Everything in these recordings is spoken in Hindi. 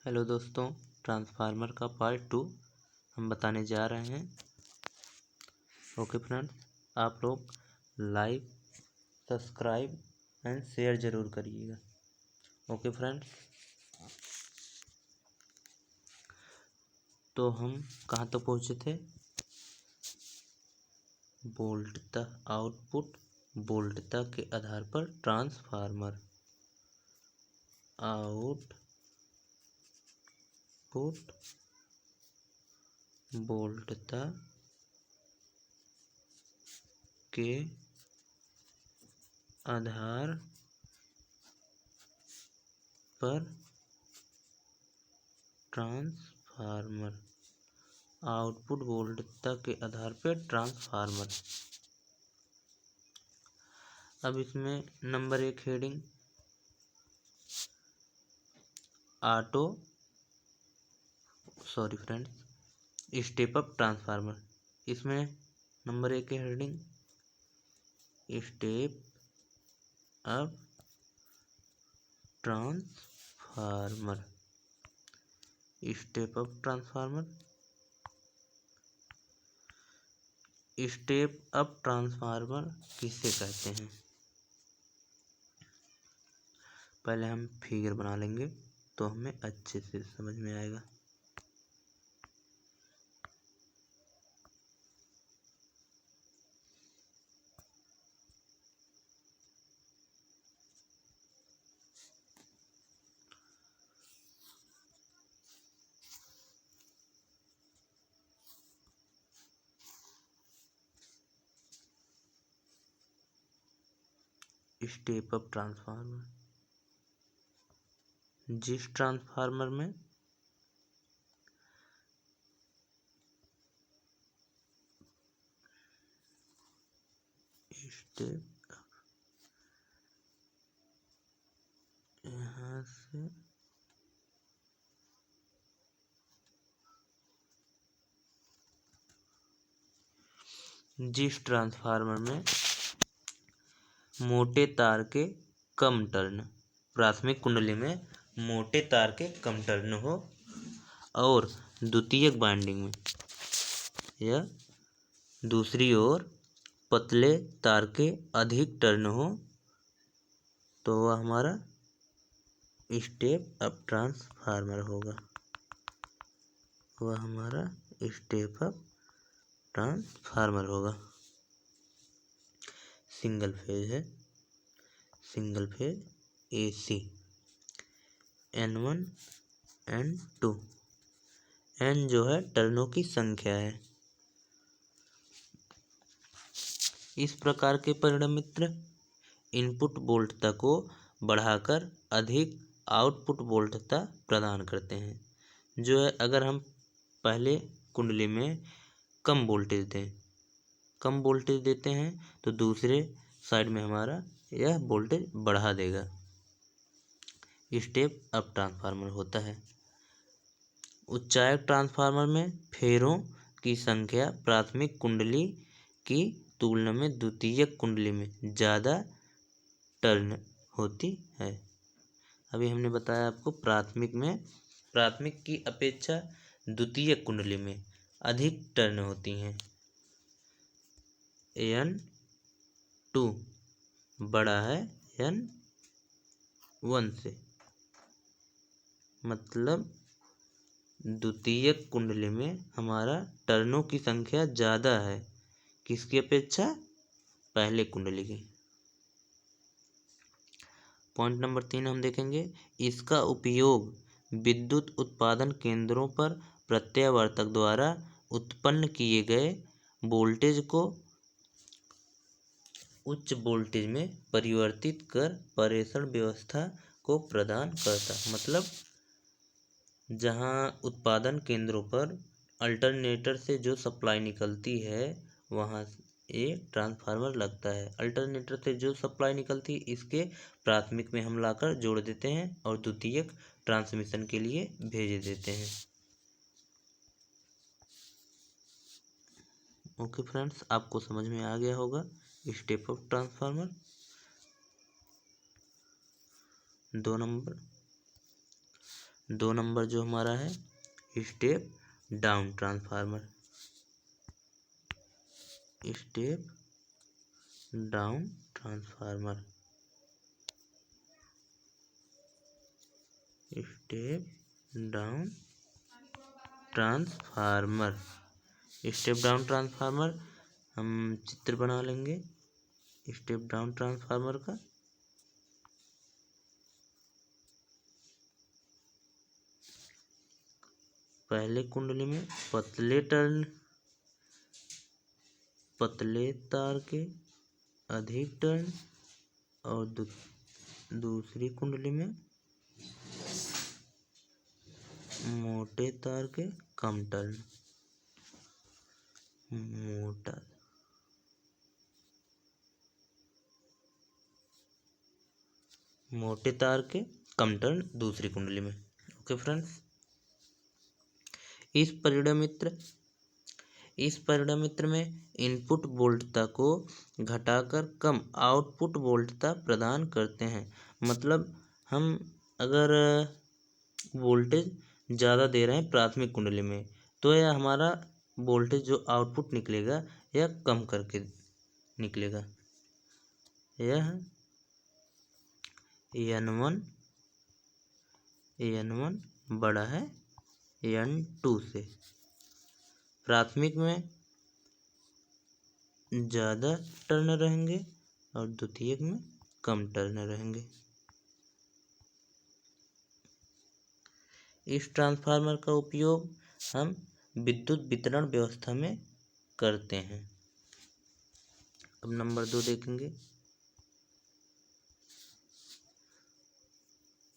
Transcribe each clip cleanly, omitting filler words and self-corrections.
हेलो दोस्तों, ट्रांसफार्मर का पार्ट 2 हम बताने जा रहे हैं। ओके फ्रेंड्स, आप लोग लाइक, सब्सक्राइब एंड शेयर ज़रूर करिएगा। ओके फ्रेंड्स, तो हम कहाँ तक पहुँचे थे? वोल्टता आउटपुट वोल्टता के आधार पर ट्रांसफार्मर आउटपुट वोल्टता के आधार पर ट्रांसफार्मर आउटपुट वोल्टता के आधार पर ट्रांसफार्मर। अब इसमें number 1 heading step up transformer. इसमें नंबर 1 की heading step up transformer. Step up transformer. Step up transformer किसे कहते हैं? पहले हम फिगर बना लेंगे तो हमें अच्छे से समझ में आएगा। स्टेप अप ट्रांसफार्मर, जिस ट्रांसफार्मर में स्टेप यहाँ से जिस ट्रांसफार्मर में मोटे तार के कम टर्न, प्राथमिक कुंडली में मोटे तार के कम टर्न हो और द्वितीयक वाइंडिंग में या दूसरी ओर पतले तार के अधिक टर्न हो, तो वह हमारा स्टेप अप ट्रांसफार्मर होगा। वह हमारा स्टेप अप ट्रांसफार्मर होगा। सिंगल फेज है, single phase AC। N1 N2, N जो है टर्नों की संख्या है। इस प्रकार के परिणाम मित्र इनपुट वोल्टता को बढ़ाकर अधिक आउटपुट वोल्टता प्रदान करते हैं। जो है, अगर हम पहले कुंडली में कम वोल्टेज देते हैं तो दूसरे साइड में हमारा यह वोल्टेज बढ़ा देगा। स्टेप अप ट्रांसफार्मर होता है। उच्चायक ट्रांसफार्मर में फेरों की संख्या प्राथमिक कुंडली की तुलना में द्वितीयक कुंडली में ज़्यादा टर्न होती है। अभी हमने बताया आपको प्राथमिक की अपेक्षा द्वितीयक कुंडली में अधिक टर्न होती हैं। N2 बड़ा है N1 से, मतलब द्वितीयक कुंडली में हमारा टर्नों की संख्या ज़्यादा है किसकी अपेक्षा? पहले कुंडली की। पॉइंट नंबर 3 हम देखेंगे, इसका उपयोग विद्युत उत्पादन केंद्रों पर प्रत्यावर्तक द्वारा उत्पन्न किए गए वोल्टेज को उच्च वोल्टेज में परिवर्तित कर प्रेषण व्यवस्था को प्रदान करता। मतलब जहाँ उत्पादन केंद्रों पर अल्टरनेटर से जो सप्लाई निकलती है वहाँ ये ट्रांसफार्मर लगता है। अल्टरनेटर से जो सप्लाई निकलती है इसके प्राथमिक में हम लाकर जोड़ देते हैं और द्वितीयक ट्रांसमिशन के लिए भेज देते हैं। ओके फ्रेंड्स, आपको समझ में आ गया होगा step up transformer. 2 number 2 number जो हमारा है step down transformer, step down transformer, step down transformer. Step down transformer हम चित्र बना लेंगे स्टेप डाउन ट्रांसफार्मर का। पहले कुंडली में पतले तार के अधिक टर्न और दूसरी कुंडली में मोटे तार के कम टर्न। मोटे तार के कम टर्न दूसरी कुंडली में। ओके फ्रेंड्स, इस परिणामित्र में इनपुट वोल्टता को घटाकर कम आउटपुट वोल्टता प्रदान करते हैं। मतलब हम अगर वोल्टेज ज़्यादा दे रहे हैं प्राथमिक कुंडली में, तो यह हमारा वोल्टेज जो आउटपुट निकलेगा यह कम करके निकलेगा। यह N1 बड़ा है N2 से। प्राथमिक में ज़्यादा टर्न रहेंगे और द्वितीयक में कम टर्न रहेंगे। इस ट्रांसफार्मर का उपयोग हम विद्युत वितरण व्यवस्था में करते हैं। अब नंबर 2 देखेंगे,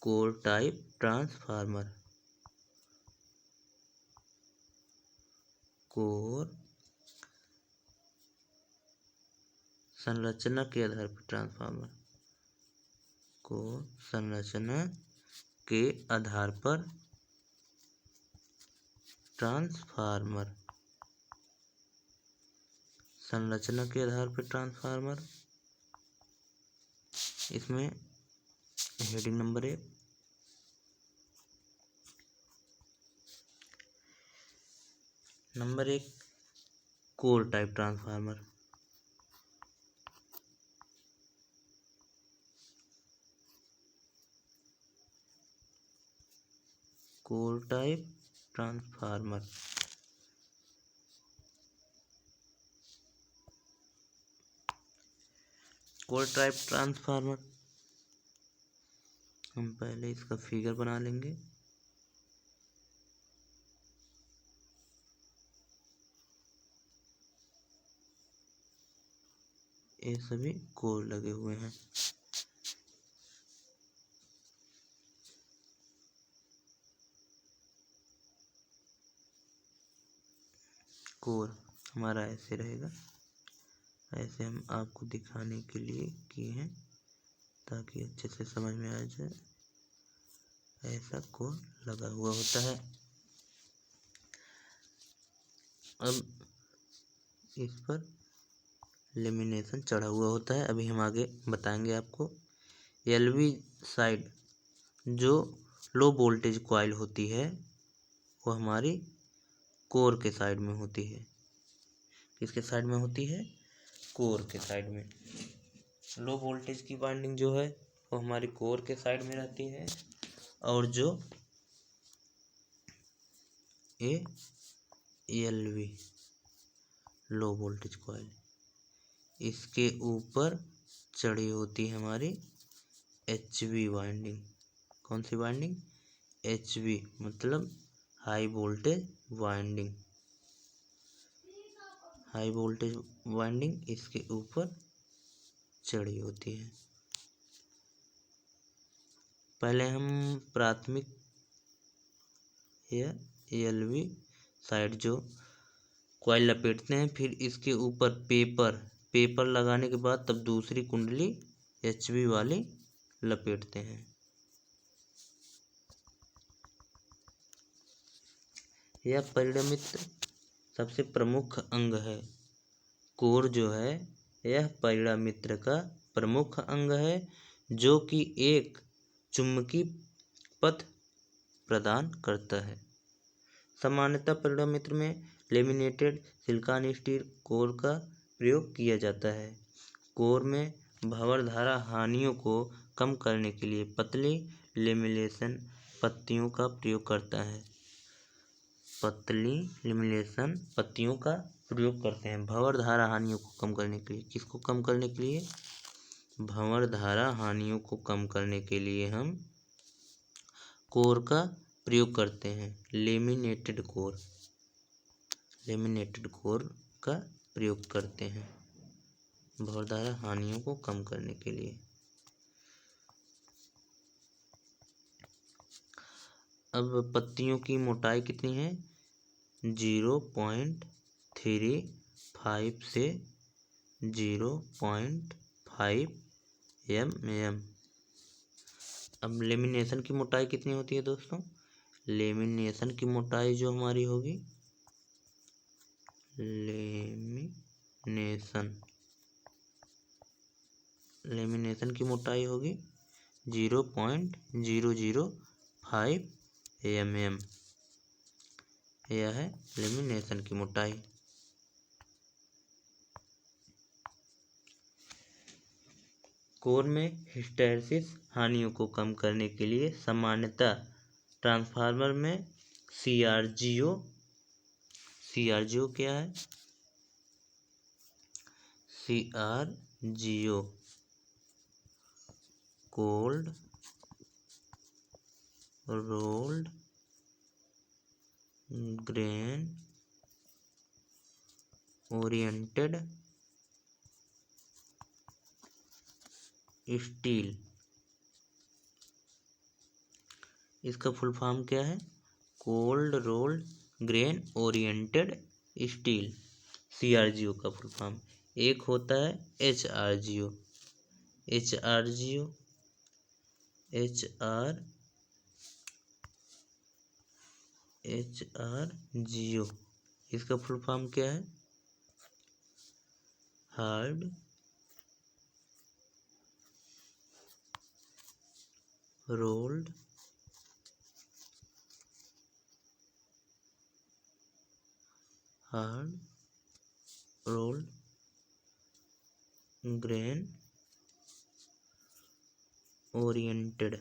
कोर टाइप ट्रांसफार्मर। कोर संरचना के आधार पर ट्रांसफार्मर, कोर संरचना के आधार पर ट्रांसफार्मर, संरचना के आधार पर ट्रांसफार्मर। इसमें heading number 1, core type transformer. Core type transformer हम पहले इसका फिगर बना लेंगे। ये सभी कोर लगे हुए हैं। कोर हमारा ऐसे रहेगा, ऐसे हम आपको दिखाने के लिए किए हैं ताकि अच्छे से समझ में आ जाए। ऐसा कोर लगा हुआ होता है। अब इस पर लेमिनेशन चढ़ा हुआ होता है। अभी हम आगे बताएंगे आपको। LV साइड जो लो वोल्टेज कॉइल होती है वो हमारी कोर के साइड में होती है। किसके साइड में होती है? कोर के साइड में। लो वोल्टेज की वाइंडिंग जो है वो हमारी कोर के साइड में रहती है, और जो LV लो वोल्टेज कॉइल इसके ऊपर चढ़ी होती है हमारी HV वाइंडिंग। कौन सी वाइंडिंग? HV मतलब high voltage winding. High voltage winding इसके ऊपर चढ़ी होती है। पहले हम प्राथमिक या LV साइड जो कॉइल लपेटते हैं, फिर इसके ऊपर पेपर लगाने के बाद तब दूसरी कुंडली HV वाली लपेटते हैं। यह परिणामित्र सबसे प्रमुख अंग है। कोर जो है यह परिणामित्र का प्रमुख अंग है, जो कि एक चुंबकीय पथ प्रदान करता है। सामान्यतः पिरोनोमीटर में लेमिनेटेड सिलिकॉन स्टील कोर का प्रयोग किया जाता है। कोर में भंवर धारा हानियों को कम करने के लिए पतली लेमिनेशन पत्तियों का प्रयोग करता है। पतली लेमिनेशन पत्तियों का प्रयोग करते हैं भंवर धारा हानियों को कम करने के लिए। किसको कम करने के लिए? भंवर धारा हानियों को कम करने के लिए हम कोर का प्रयोग करते हैं। लेमिनेटेड कोर का प्रयोग करते हैं भंवर धारा हानियों को कम करने के लिए। अब पत्तियों की मोटाई कितनी है? 0.35 से 0.5 mm। अब लेमिनेशन की मोटाई कितनी होती है दोस्तों? लेमिनेशन की मोटाई जो हमारी होगी, लेमिनेशन की मोटाई होगी 0.005 mm। यह है लेमिनेशन की मोटाई। कोर में हिस्टैरिसीस हानियों को कम करने के लिए सामान्यतः ट्रांसफार्मर में CRGO क्या है? CRGO cold rolled grain oriented steel, इसका फुल फॉर्म क्या है? Cold rolled grain oriented steel, CRGO का फुल फॉर्म। एक होता है HRGO इसका फुल फॉर्म क्या है? Hard rolled grain oriented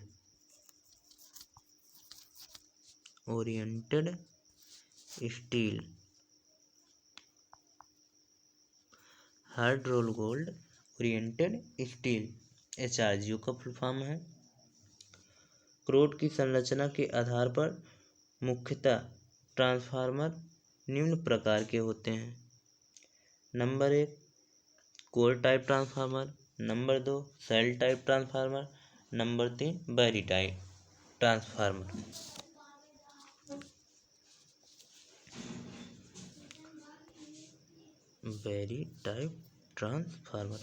steel. Hard roll gold oriented steel HRGO का फुल फॉर्म है। क्रोड की संरचना के आधार पर मुख्यतः ट्रांसफार्मर निम्न प्रकार के होते हैं। Number 1 core type transformer, number 2 shell type transformer, number 3 berry type transformer. Berry type transformer.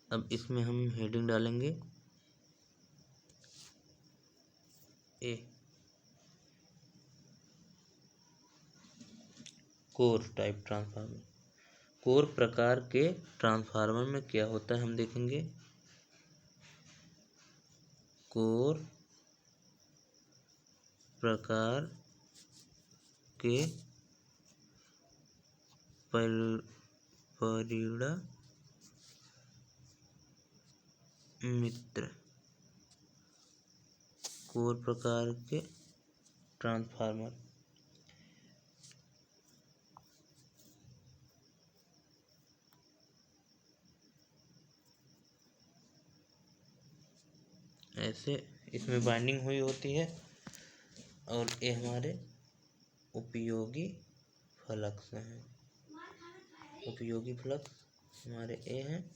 अब इसमें हम हेडिंग डालेंगे A core type transformer. Core प्रकार के ट्रांसफार्मर में क्या होता है हम देखेंगे। कोर प्रकार के परिणामित्र, कोर प्रकार के ट्रांसफार्मर। ऐसे इसमें बाइंडिंग हुई होती है और ये हमारे उपयोगी फ्लक्स हैं। उपयोगी फ्लक्स हमारे ए हैं।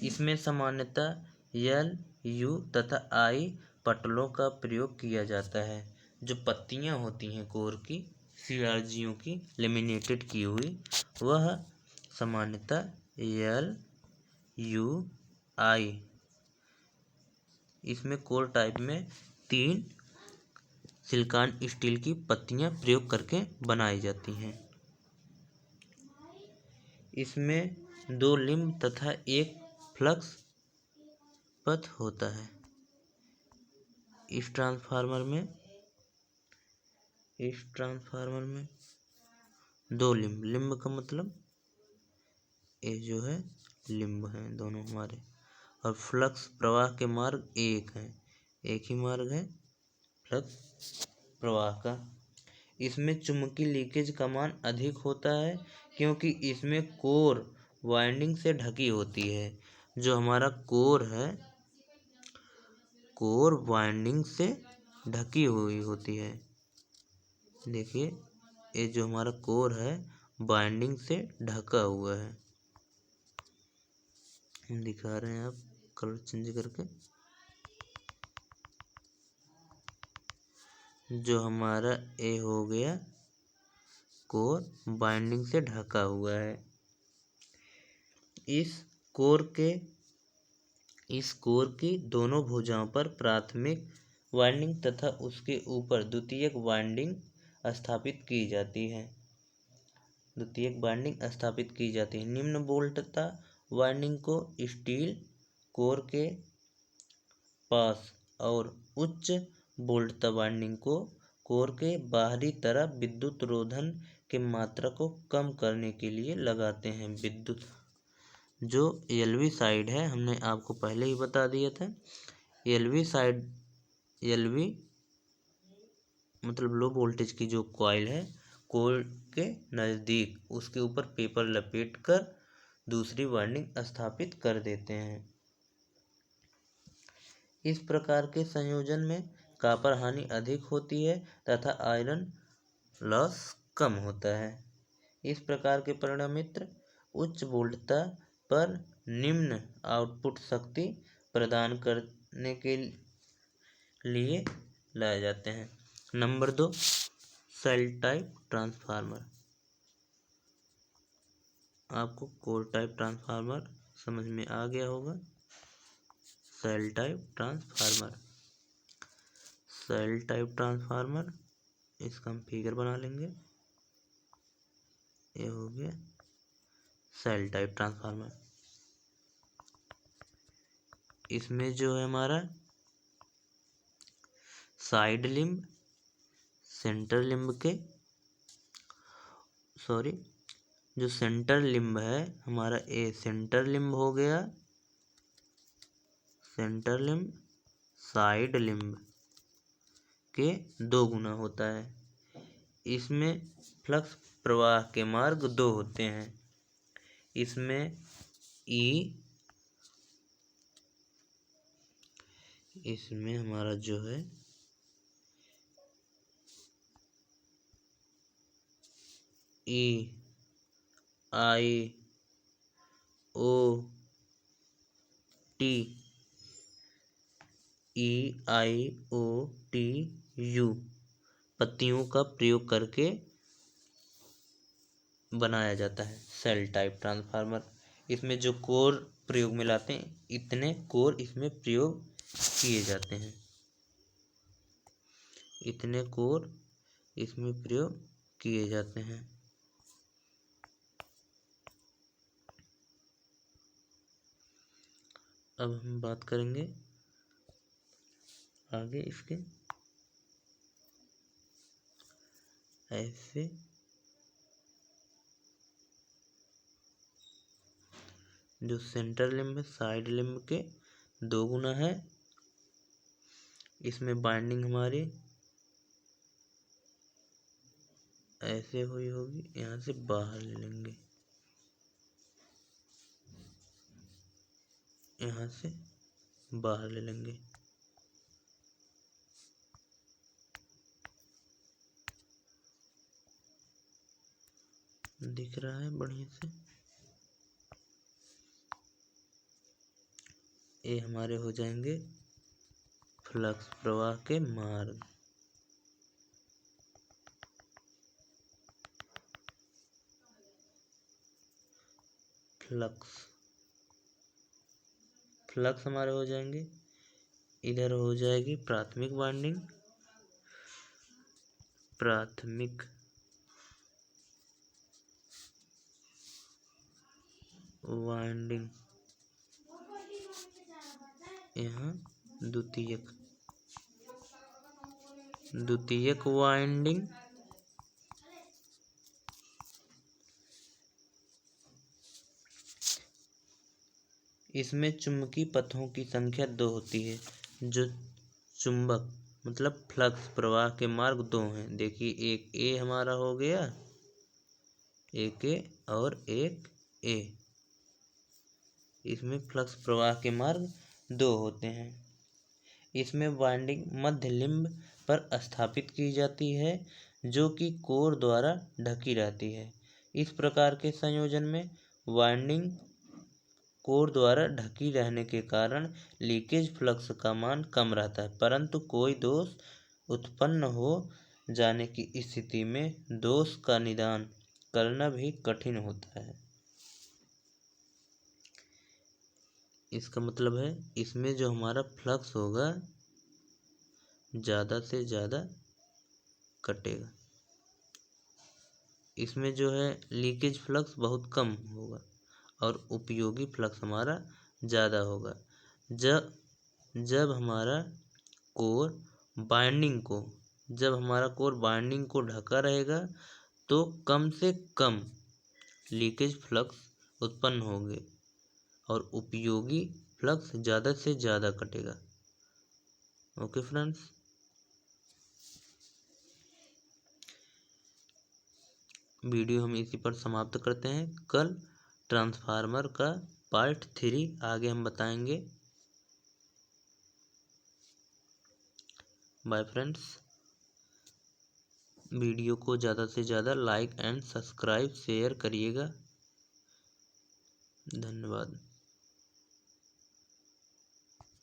इसमें सामान्यतः L, U तथा I पटलों का प्रयोग किया जाता है। जो पत्तियां होती हैं कोर की CRGO की लेमिनेटेड की हुई, वह सामान्यतः L, U, I। इसमें कोर टाइप में 3 सिलिकॉन स्टील की पत्तियां प्रयोग करके बनाई जाती हैं। इसमें 2 लिम्ब तथा 1 फ्लक्स पथ होता है। इस ट्रांसफार्मर में दो लिम्ब, लिम्ब का मतलब ये जो है लिम्ब हैं दोनों हमारे, और फ्लक्स प्रवाह के मार्ग एक हैं, एक ही मार्ग है फ्लक्स प्रवाह का। इसमें चुंबकीय लीकेज का मान अधिक होता है क्योंकि इसमें कोर वाइंडिंग से ढकी होती है। जो हमारा कोर है, कोर वाइंडिंग से ढकी हुई होती है। देखिए ये जो हमारा कोर है वाइंडिंग से ढका हुआ है। हम दिखा रहे हैं, आप कलर चेंज करके। जो हमारा ए हो गया कोर बाइंडिंग से ढका हुआ है। इस कोर की दोनों भुजाओं पर प्राथमिक वाइंडिंग तथा उसके ऊपर द्वितीयक वाइंडिंग स्थापित की जाती है। निम्न वोल्टता वाइंडिंग को स्टील कोर के पास और उच्च वोल्टता वाइंडिंग को कोर के बाहरी तरफ विद्युत रोधन के मात्रा को कम करने के लिए लगाते हैं। विद्युत जो एलवी साइड है, हमने आपको पहले ही बता दिया था। एलवी मतलब लो वोल्टेज की जो कॉइल है, कोर के नज़दीक उसके ऊपर पेपर लपेट कर दूसरी वाइंडिंग स्थापित कर देते हैं। इस प्रकार के संयोजन में कॉपर हानि अधिक होती है तथा आयरन लॉस कम होता है। इस प्रकार के परिणामित्र उच्च वोल्टता पर निम्न आउटपुट शक्ति प्रदान करने के लिए लाए जाते हैं। Number 2, shell type transformer. आपको कोर टाइप ट्रांसफार्मर समझ में आ गया होगा। सेल टाइप ट्रांसफार्मर, इसका हम फिगर बना लेंगे। ये हो गया सेल टाइप ट्रांसफार्मर। इसमें जो है हमारा साइड लिम्ब सेंटर लिम्ब के जो सेंटर लिम्ब है हमारा, ए सेंटर लिम्ब हो गया, सेंटर लिम्ब साइड लिम्ब के 2 गुना होता है। इसमें फ्लक्स प्रवाह के मार्ग 2 होते हैं। इसमें हमारा जो है EIOTU पत्तियों का प्रयोग करके बनाया जाता है सेल टाइप ट्रांसफार्मर। इसमें जो कोर प्रयोग में लाते हैं, इतने कोर इसमें प्रयोग किए जाते हैं, इतने कोर इसमें प्रयोग किए जाते हैं। अब हम बात करेंगे आगे इसके ऐसे जो सेंटर लिम्ब साइड लिम्ब के 2 गुना है। इसमें बाइंडिंग हमारी ऐसे हुई होगी, यहाँ से बाहर ले लेंगे, यहाँ से बाहर ले लेंगे। दिख रहा है बढ़िया से। ये हमारे हो जाएंगे फ्लक्स प्रवाह के मार्ग। फ्लक्स हमारे हो जाएंगे। इधर हो जाएगी प्राथमिक वाइंडिंग, यहाँ द्वितीयक वाइंडिंग इसमें चुंबकीय पथों की संख्या 2 होती है। जो चुंबक मतलब फ्लक्स प्रवाह के मार्ग 2 हैं। देखिए, एक ए हमारा हो गया, एक ए और एक ए। इसमें फ्लक्स प्रवाह के मार्ग 2 होते हैं। इसमें वाइंडिंग मध्य लिम्ब पर स्थापित की जाती है, जो कि कोर द्वारा ढकी रहती है। इस प्रकार के संयोजन में वाइंडिंग कोर द्वारा ढकी रहने के कारण लीकेज फ्लक्स का मान कम रहता है, परंतु कोई दोष उत्पन्न हो जाने की स्थिति में दोष का निदान करना भी कठिन होता है। इसका मतलब है इसमें जो हमारा फ्लक्स होगा ज़्यादा से ज़्यादा कटेगा। इसमें जो है लीकेज फ्लक्स बहुत कम होगा और उपयोगी फ्लक्स हमारा ज़्यादा होगा। जब हमारा कोर बाइंडिंग को ढका रहेगा तो कम से कम लीकेज फ्लक्स उत्पन्न होंगे और उपयोगी फ्लक्स ज़्यादा से ज़्यादा कटेगा। ओके फ्रेंड्स, वीडियो हम इसी पर समाप्त करते हैं। कल ट्रांसफार्मर का पार्ट 3 आगे हम बताएंगे। बाय फ्रेंड्स, वीडियो को ज़्यादा से ज़्यादा लाइक एंड सब्सक्राइब शेयर करिएगा। धन्यवाद।